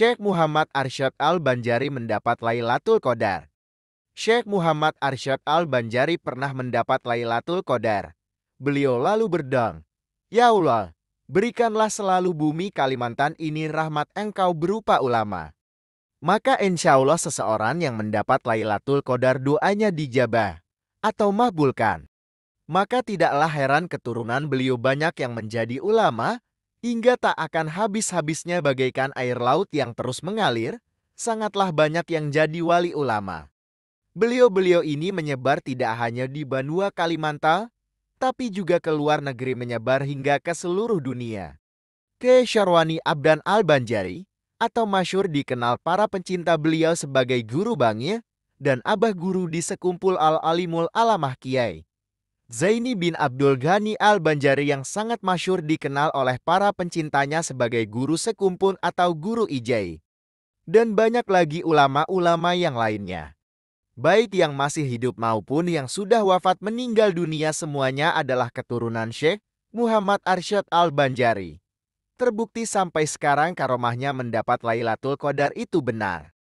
Syekh Muhammad Arsyad Al-Banjari mendapat Lailatul Qadar. Syekh Muhammad Arsyad Al-Banjari pernah mendapat Lailatul Qadar. Beliau lalu berdoa, "Ya Allah, berikanlah selalu bumi Kalimantan ini rahmat Engkau berupa ulama." Maka insya Allah seseorang yang mendapat Lailatul Qadar doanya dijabah atau makbulkan. Maka tidaklah heran keturunan beliau banyak yang menjadi ulama, hingga tak akan habis-habisnya bagaikan air laut yang terus mengalir, sangatlah banyak yang jadi wali ulama. Beliau-beliau ini menyebar tidak hanya di benua Kalimantan, tapi juga ke luar negeri, menyebar hingga ke seluruh dunia. Kiai Syarwani Abdan Al-Banjari, atau masyhur dikenal para pencinta beliau sebagai guru bangir dan abah guru di sekumpul Al-Alimul Alamah Kiai Zaini bin Abdul Ghani Al-Banjari, yang sangat masyhur dikenal oleh para pencintanya sebagai guru sekumpul atau guru ijai. Dan banyak lagi ulama-ulama yang lainnya. Baik yang masih hidup maupun yang sudah wafat meninggal dunia, semuanya adalah keturunan Syekh Muhammad Arsyad Al-Banjari. Terbukti sampai sekarang karomahnya mendapat Lailatul Qadar itu benar.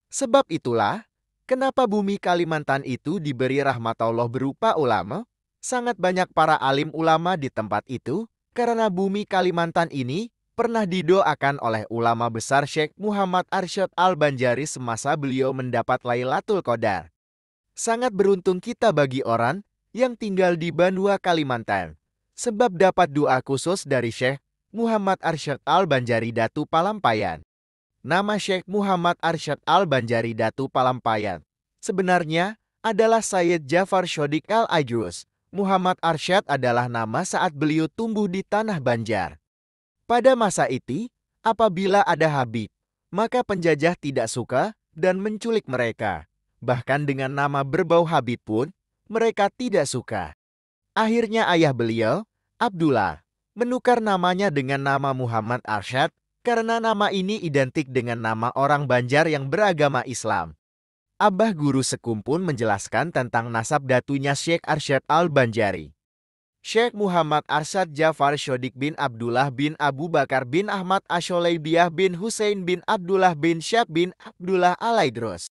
Sebab itulah, kenapa bumi Kalimantan itu diberi rahmat Allah berupa ulama. Sangat banyak para alim ulama di tempat itu, karena bumi Kalimantan ini pernah didoakan oleh ulama besar Syekh Muhammad Arsyad Al-Banjari semasa beliau mendapat Lailatul Qadar. Sangat beruntung kita bagi orang yang tinggal di benua Kalimantan, sebab dapat doa khusus dari Syekh Muhammad Arsyad Al-Banjari Datu Palampayan. Nama Syekh Muhammad Arsyad Al-Banjari Datu Palampayan sebenarnya adalah Sayyid Jafar Shodiq Al-Ajrus. Muhammad Arsyad adalah nama saat beliau tumbuh di tanah Banjar. Pada masa itu, apabila ada Habib, maka penjajah tidak suka dan menculik mereka. Bahkan dengan nama berbau Habib pun, mereka tidak suka. Akhirnya ayah beliau, Abdullah, menukar namanya dengan nama Muhammad Arsyad, karena nama ini identik dengan nama orang Banjar yang beragama Islam. Abah guru sekumpul menjelaskan tentang nasab datunya Syekh Arsyad Al-Banjari. Syekh Muhammad Arsyad Jafar Shodiq bin Abdullah bin Abu Bakar bin Ahmad Asholeibiyah bin Husain bin Abdullah bin Syab bin Abdullah Alaidros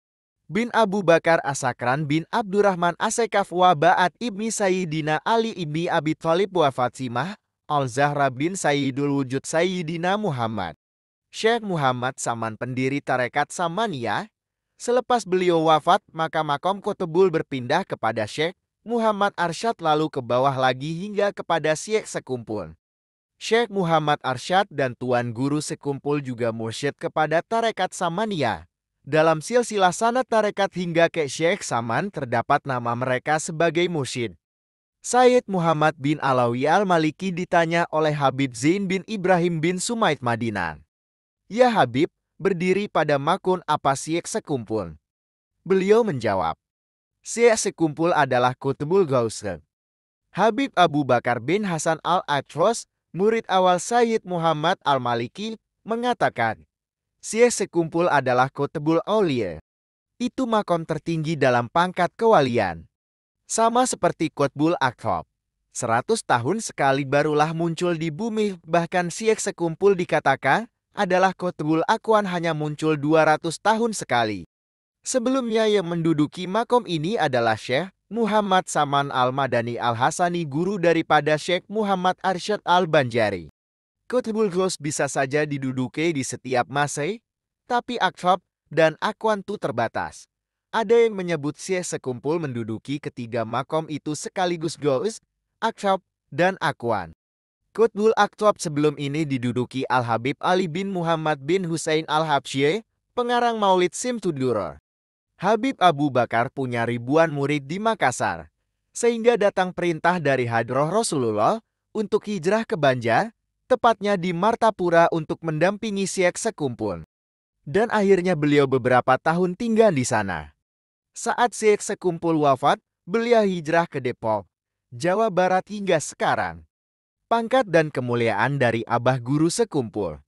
bin Abu Bakar Asakran bin Abdurrahman Asekaf wa Ba'at ibni Sayyidina Ali ibni Abi Thalib wa Fatimah Al-Zahra bin Sayyidul Wujud Sayyidina Muhammad. Syekh Muhammad Saman, pendiri tarekat Samaniyah. Selepas beliau wafat, maka makom Qutbul berpindah kepada Syekh Muhammad Arsyad, lalu ke bawah lagi hingga kepada Syekh Sekumpul. Syekh Muhammad Arsyad dan Tuan Guru Sekumpul juga mursyid kepada tarekat Samaniyah. Dalam silsilah sanad tarekat hingga ke Syekh Saman terdapat nama mereka sebagai mursyid. Sayyid Muhammad bin Alawi Al-Maliki ditanya oleh Habib Zain bin Ibrahim bin Sumaid Madinan, "Ya Habib, berdiri pada makun apa Syekh Sekumpul?" Beliau menjawab, "Syekh Sekumpul adalah Qutbul Ghausah." Habib Abu Bakar bin Hasan Al-Atros, murid awal Sayyid Muhammad Al-Maliki, mengatakan, Syekh Sekumpul adalah Qutbul Aulia. Itu makom tertinggi dalam pangkat kewalian. Sama seperti Qutbul Aqtab. 100 tahun sekali barulah muncul di bumi, bahkan Syekh Sekumpul dikatakan adalah Qutbul Aqwan hanya muncul 200 tahun sekali. Sebelumnya yang menduduki makom ini adalah Syekh Muhammad Saman Al-Madani Al-Hasani, guru daripada Syekh Muhammad Arsyad Al-Banjari. Qutbul Ghaus bisa saja diduduki di setiap masa, tapi Aqtab dan Aqwan itu terbatas. Ada yang menyebut Syekh Sekumpul menduduki ketiga makom itu sekaligus, Ghaus, Aqtab, dan Aqwan. Qutbul Aqtab sebelum ini diduduki Al-Habib Ali bin Muhammad bin Husain Al-Habsyi, pengarang Maulid Simtud-Duror. Habib Abu Bakar punya ribuan murid di Makassar, sehingga datang perintah dari Hadroh Rasulullah untuk hijrah ke Banjar, tepatnya di Martapura, untuk mendampingi Syekh Sekumpul. Dan akhirnya beliau beberapa tahun tinggal di sana. Saat Syekh Sekumpul wafat, beliau hijrah ke Depok, Jawa Barat hingga sekarang. Pangkat dan kemuliaan dari Abah Guru Sekumpul.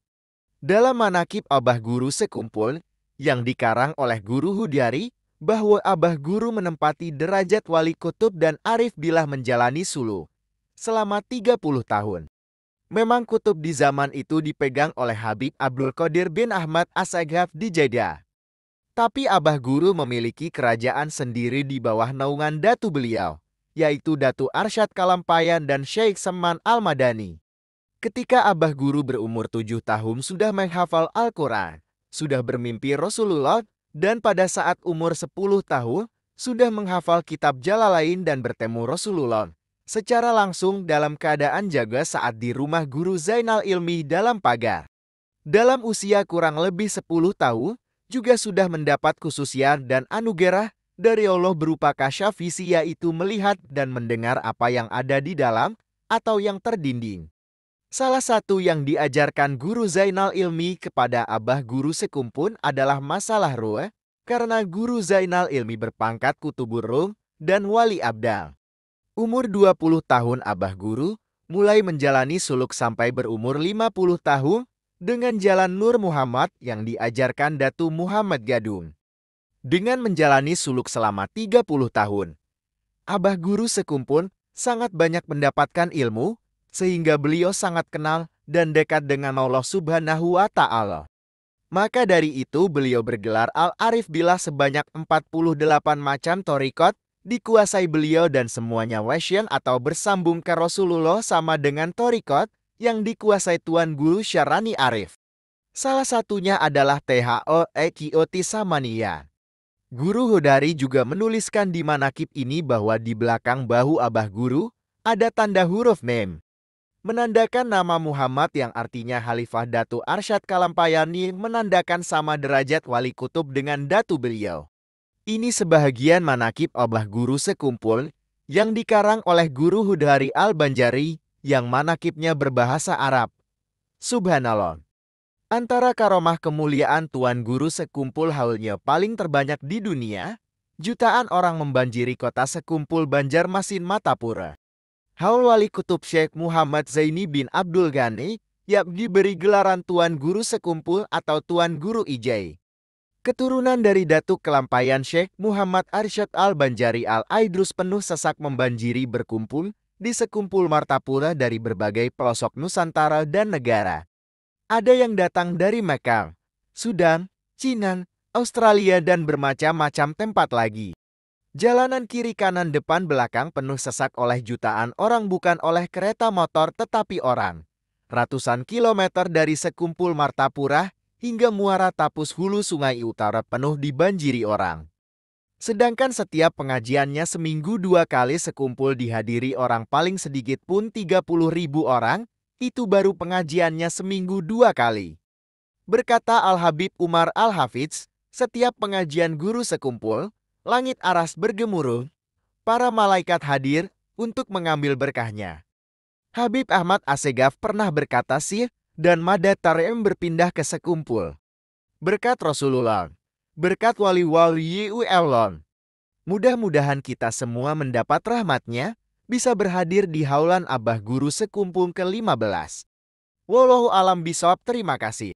Dalam manakib Abah Guru Sekumpul yang dikarang oleh Guru Hudyari, bahwa Abah Guru menempati derajat wali kutub dan arif bila menjalani suluk selama 30 tahun. Memang kutub di zaman itu dipegang oleh Habib Abdul Qadir bin Ahmad Assegaf di Jeddah. Tapi Abah Guru memiliki kerajaan sendiri di bawah naungan datu beliau, yaitu Datu Arsyad Kalampayan dan Syekh Seman Al-Madani. Ketika Abah Guru berumur 7 tahun sudah menghafal Al-Quran, sudah bermimpi Rasulullah, dan pada saat umur 10 tahun, sudah menghafal kitab Jalalain dan bertemu Rasulullah secara langsung dalam keadaan jaga saat di rumah Guru Zainal Ilmi dalam pagar. Dalam usia kurang lebih 10 tahun, juga sudah mendapat khususian dan anugerah dari Allah berupa kasyafisi, yaitu melihat dan mendengar apa yang ada di dalam atau yang terdinding. Salah satu yang diajarkan Guru Zainal Ilmi kepada Abah Guru sekumpul adalah masalah ruh, karena Guru Zainal Ilmi berpangkat Kutubur Rum dan Wali Abdal. Umur 20 tahun Abah Guru mulai menjalani suluk sampai berumur 50 tahun dengan jalan Nur Muhammad yang diajarkan Datu Muhammad Gadung. Dengan menjalani suluk selama 30 tahun, Abah Guru sekumpul sangat banyak mendapatkan ilmu, sehingga beliau sangat kenal dan dekat dengan Allah Subhanahu wa Ta'ala. Maka dari itu beliau bergelar Al-Arif Billah. Sebanyak 48 macam torikot dikuasai beliau dan semuanya wasyan atau bersambung ke Rasulullah, sama dengan torikot yang dikuasai Tuan Guru Syarani Arif. Salah satunya adalah THO Samaniyah. Guru Hodari juga menuliskan di manakib ini bahwa di belakang bahu Abah Guru ada tanda huruf mem, menandakan nama Muhammad yang artinya Khalifah Datu Arsyad Kalampayani, menandakan sama derajat wali kutub dengan datu beliau. Ini sebahagian manakib Abah Guru sekumpul yang dikarang oleh Guru Hodari Al-Banjari yang manakibnya berbahasa Arab. Subhanallah. Antara karomah kemuliaan Tuan Guru sekumpul haulnya paling terbanyak di dunia, jutaan orang membanjiri kota sekumpul Banjarmasin Matapura. Haul Wali Kutub Syekh Muhammad Zaini bin Abdul Ghani yang diberi gelaran Tuan Guru sekumpul atau Tuan Guru Ijai. Keturunan dari Datuk Kelampayan Syekh Muhammad Arsyad Al-Banjari Al-Aidrus penuh sesak membanjiri berkumpul di sekumpul Martapura dari berbagai pelosok Nusantara dan negara. Ada yang datang dari Mekah, Sudan, Cina, Australia, dan bermacam-macam tempat lagi. Jalanan kiri kanan depan belakang penuh sesak oleh jutaan orang, bukan oleh kereta motor tetapi orang. Ratusan kilometer dari sekumpul Martapura hingga muara Tapus Hulu Sungai Utara penuh dibanjiri orang. Sedangkan setiap pengajiannya seminggu 2 kali sekumpul dihadiri orang paling sedikit pun 30.000 orang, itu baru pengajiannya seminggu 2 kali. Berkata Al-Habib Umar Al-Hafidz, setiap pengajian guru sekumpul, langit aras bergemuruh, para malaikat hadir untuk mengambil berkahnya. Habib Ahmad Assegaf pernah berkata sih, dan Madad Tarem berpindah ke sekumpul. Berkat Rasulullah, berkat wali-wali Allah. Mudah-mudahan kita semua mendapat rahmatnya, bisa berhadir di haulan Abah Guru sekumpul ke-15. Wallahu alam bisawab. Terima kasih.